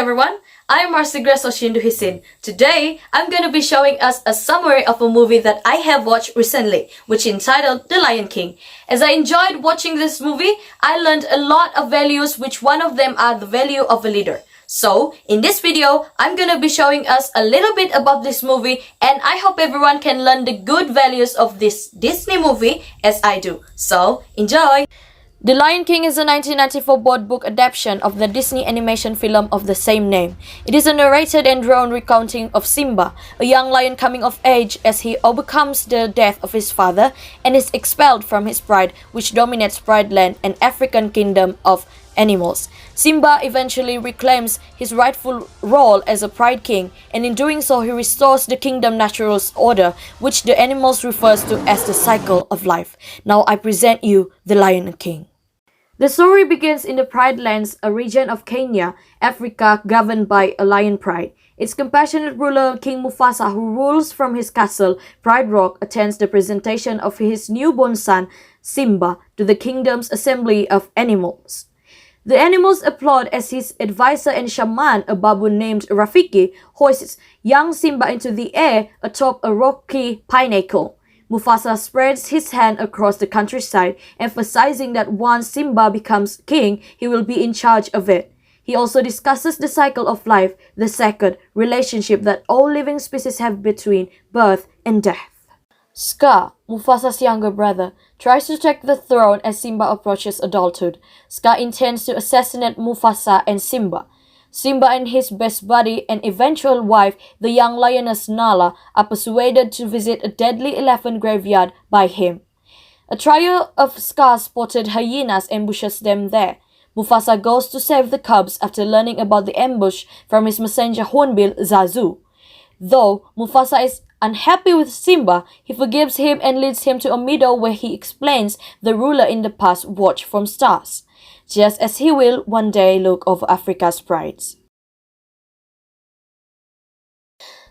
everyone, I'm Marcy OSHIN DUHISIN. Today, I'm going to be showing us a summary of a movie that I have watched recently, which is entitled The Lion King. As I enjoyed watching this movie, I learned a lot of values, which one of them are the value of a leader. So, in this video, I'm going to be showing us a little bit about this movie, and I hope everyone can learn the good values of this Disney movie as I do. So, enjoy! The Lion King is a 1994 board book adaptation of the Disney animation film of the same name. It is a narrated and drawn recounting of Simba, a young lion coming of age as he overcomes the death of his father and is expelled from his pride, which dominates Pride Land, an African kingdom of animals. Simba eventually reclaims his rightful role as a pride king, and in doing so he restores the kingdom natural order, which the animals refers to as the cycle of life. Now I present you the Lion King. The story begins in the Pride Lands, a region of Kenya, Africa, governed by a lion pride. Its compassionate ruler, King Mufasa, who rules from his castle, Pride Rock, attends the presentation of his newborn son, Simba, to the kingdom's assembly of animals. The animals applaud as his advisor and shaman, a baboon named Rafiki, hoists young Simba into the air atop a rocky pinnacle. Mufasa spreads his hand across the countryside, emphasizing that once Simba becomes king, he will be in charge of it. He also discusses the cycle of life, the sacred relationship that all living species have between birth and death. Scar, Mufasa's younger brother, tries to take the throne as Simba approaches adulthood. Scar intends to assassinate Mufasa and Simba. Simba and his best buddy and eventual wife, the young lioness Nala, are persuaded to visit a deadly elephant graveyard by him. A trio of Scar-spotted hyenas ambushes them there. Mufasa goes to save the cubs after learning about the ambush from his messenger Hornbill Zazu. Though Mufasa is unhappy with Simba, he forgives him and leads him to a meadow where he explains the ruler in the past watched from stars, just as he will one day look over Africa's prides.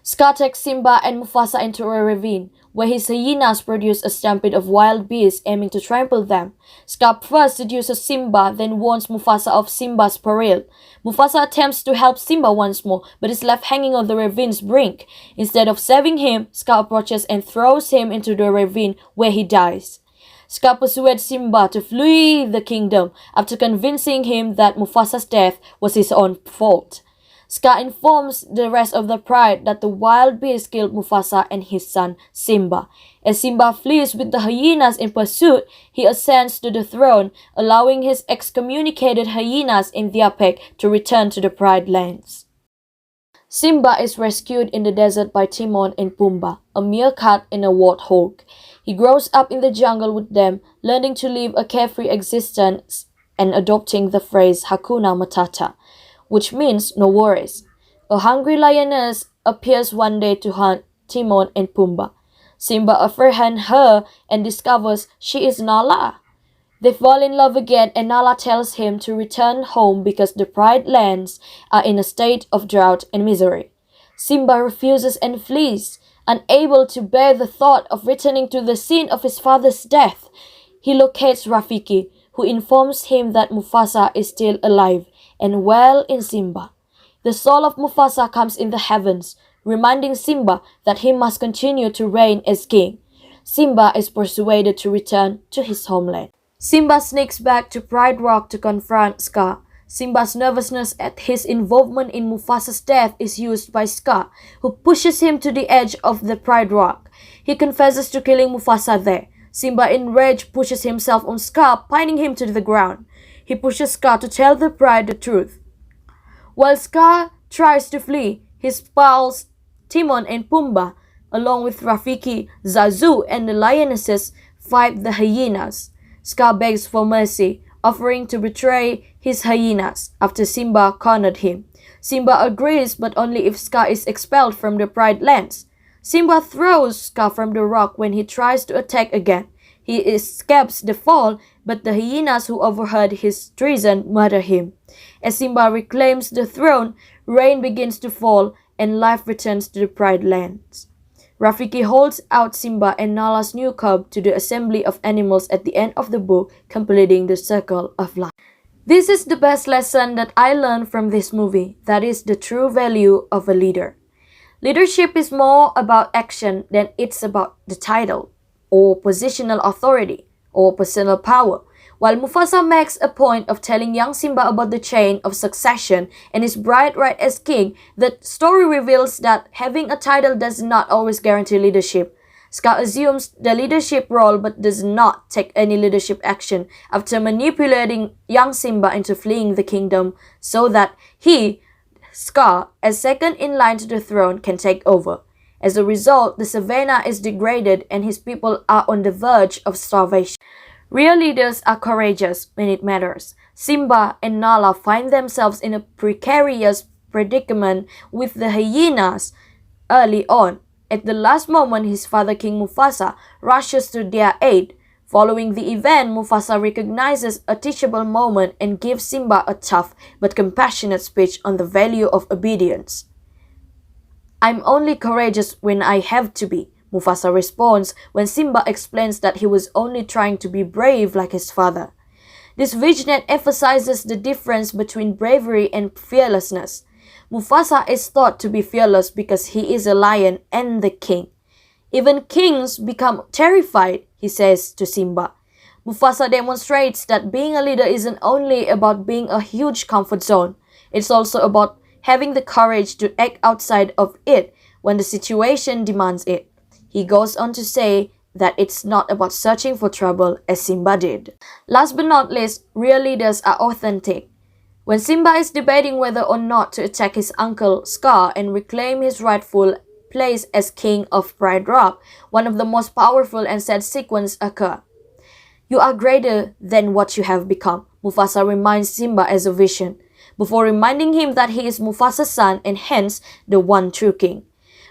Scar takes Simba and Mufasa into a ravine, where his hyenas produce a stampede of wild beasts aiming to trample them. Scar first seduces Simba, then warns Mufasa of Simba's peril. Mufasa attempts to help Simba once more, but is left hanging on the ravine's brink. Instead of saving him, Scar approaches and throws him into the ravine, where he dies. Scar persuades Simba to flee the kingdom after convincing him that Mufasa's death was his own fault. Scar informs the rest of the pride that the wild beast killed Mufasa and his son Simba. As Simba flees with the hyenas in pursuit, he ascends to the throne, allowing his excommunicated hyenas in their pack to return to the Pride Lands. Simba is rescued in the desert by Timon and Pumbaa, a meerkat and a warthog. He grows up in the jungle with them, learning to live a carefree existence and adopting the phrase Hakuna Matata, which means no worries. A hungry lioness appears one day to hunt Timon and Pumbaa. Simba apprehends her and discovers she is Nala. They fall in love again, and Nala tells him to return home because the Pride Lands are in a state of drought and misery. Simba refuses and flees. Unable to bear the thought of returning to the scene of his father's death, he locates Rafiki, who informs him that Mufasa is still alive and well in Simba. The soul of Mufasa comes in the heavens, reminding Simba that he must continue to reign as king. Simba is persuaded to return to his homeland. Simba sneaks back to Pride Rock to confront Scar. Simba's nervousness at his involvement in Mufasa's death is used by Scar, who pushes him to the edge of the Pride Rock. He confesses to killing Mufasa there. Simba, in rage, pushes himself on Scar, pinning him to the ground. He pushes Scar to tell the pride the truth. While Scar tries to flee, his pals Timon and Pumbaa, along with Rafiki, Zazu, and the lionesses, fight the hyenas. Scar begs for mercy, offering to betray his hyenas after Simba cornered him. Simba agrees, but only if Scar is expelled from the Pride Lands. Simba throws Scar from the rock when he tries to attack again. He escapes the fall, but the hyenas who overheard his treason murder him. As Simba reclaims the throne, rain begins to fall and life returns to the Pride Lands. Rafiki holds out Simba and Nala's new cub to the assembly of animals at the end of the book, completing the circle of life. This is the best lesson that I learned from this movie. That is the true value of a leader. Leadership is more about action than it's about the title, or positional authority, or personal power. While Mufasa makes a point of telling young Simba about the chain of succession and his bright right as king, the story reveals that having a title does not always guarantee leadership. Scar assumes the leadership role but does not take any leadership action after manipulating young Simba into fleeing the kingdom so that he, Scar, as second in line to the throne, can take over. As a result, the savannah is degraded and his people are on the verge of starvation. Real leaders are courageous when it matters. Simba and Nala find themselves in a precarious predicament with the hyenas early on. At the last moment, his father King Mufasa rushes to their aid. Following the event, Mufasa recognizes a teachable moment and gives Simba a tough but compassionate speech on the value of obedience. "I'm only courageous when I have to be," Mufasa responds when Simba explains that he was only trying to be brave like his father. This vignette emphasizes the difference between bravery and fearlessness. Mufasa is thought to be fearless because he is a lion and the king. "Even kings become terrified," he says to Simba. Mufasa demonstrates that being a leader isn't only about being a huge comfort zone, it's also about having the courage to act outside of it when the situation demands it. He goes on to say that it's not about searching for trouble as Simba did. Last but not least, real leaders are authentic. When Simba is debating whether or not to attack his uncle Scar and reclaim his rightful place as king of Pride Rock, one of the most powerful and sad sequences occur. "You are greater than what you have become," Mufasa reminds Simba as a vision, before reminding him that he is Mufasa's son and hence the one true king.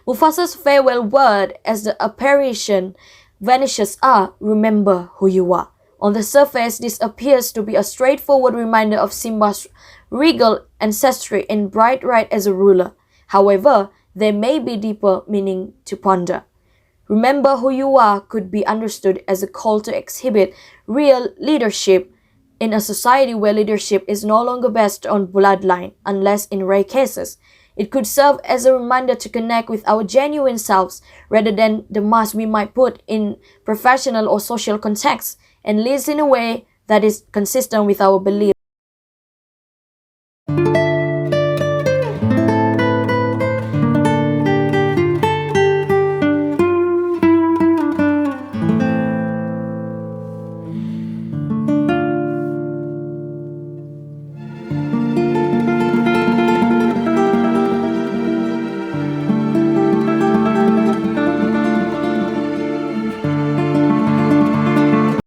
Mufasa's farewell word as the apparition vanishes are, "Remember who you are." On the surface, this appears to be a straightforward reminder of Simba's regal ancestry and bright right as a ruler. However, there may be deeper meaning to ponder. "Remember who you are" could be understood as a call to exhibit real leadership in a society where leadership is no longer based on bloodline, unless in rare cases. It could serve as a reminder to connect with our genuine selves rather than the mask we might put in professional or social contexts, and live in a way that is consistent with our beliefs.